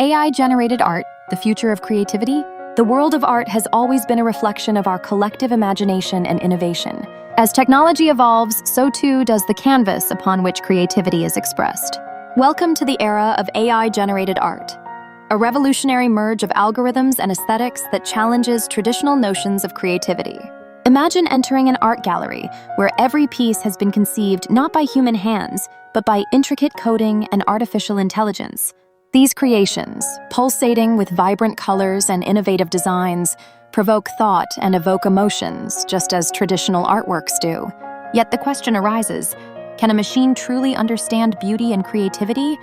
AI-generated art, the future of creativity? The world of art has always been a reflection of our collective imagination and innovation. As technology evolves, so too does the canvas upon which creativity is expressed. Welcome to the era of AI-generated art, a revolutionary merge of algorithms and aesthetics that challenges traditional notions of creativity. Imagine entering an art gallery where every piece has been conceived not by human hands, but by intricate coding and artificial intelligence. These creations, pulsating with vibrant colors and innovative designs, provoke thought and evoke emotions, just as traditional artworks do. Yet the question arises, can a machine truly understand beauty and creativity,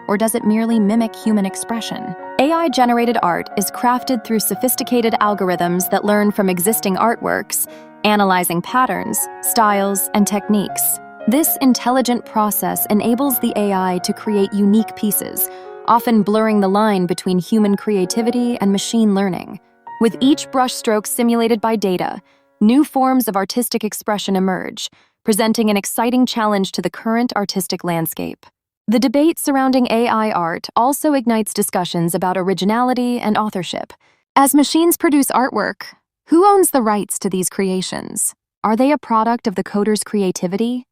or does it merely mimic human expression? AI-generated art is crafted through sophisticated algorithms that learn from existing artworks, analyzing patterns, styles, and techniques. This intelligent process enables the AI to create unique pieces, often blurring the line between human creativity and machine learning. With each brushstroke simulated by data, new forms of artistic expression emerge, presenting an exciting challenge to the current artistic landscape. The debate surrounding AI art also ignites discussions about originality and authorship. As machines produce artwork, who owns the rights to these creations? Are they a product of the coder's creativity?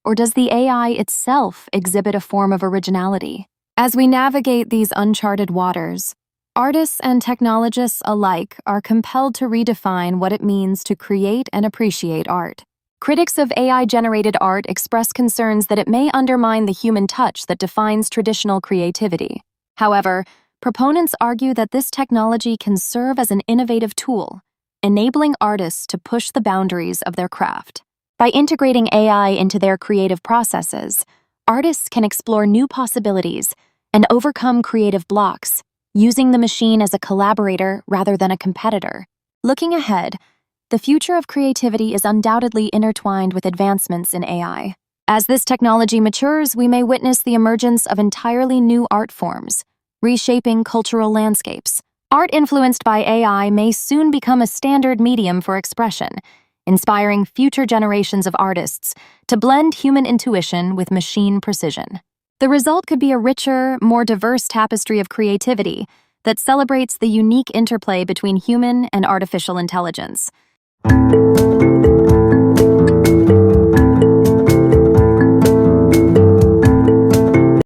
Or does the AI itself exhibit a form of originality? As we navigate these uncharted waters, artists and technologists alike are compelled to redefine what it means to create and appreciate art. Critics of AI-generated art express concerns that it may undermine the human touch that defines traditional creativity. However, proponents argue that this technology can serve as an innovative tool, enabling artists to push the boundaries of their craft. By integrating AI into their creative processes, artists can explore new possibilities and overcome creative blocks, using the machine as a collaborator rather than a competitor. Looking ahead, the future of creativity is undoubtedly intertwined with advancements in AI. As this technology matures, we may witness the emergence of entirely new art forms, reshaping cultural landscapes. Art influenced by AI may soon become a standard medium for expression, inspiring future generations of artists to blend human intuition with machine precision. The result could be a richer, more diverse tapestry of creativity that celebrates the unique interplay between human and artificial intelligence.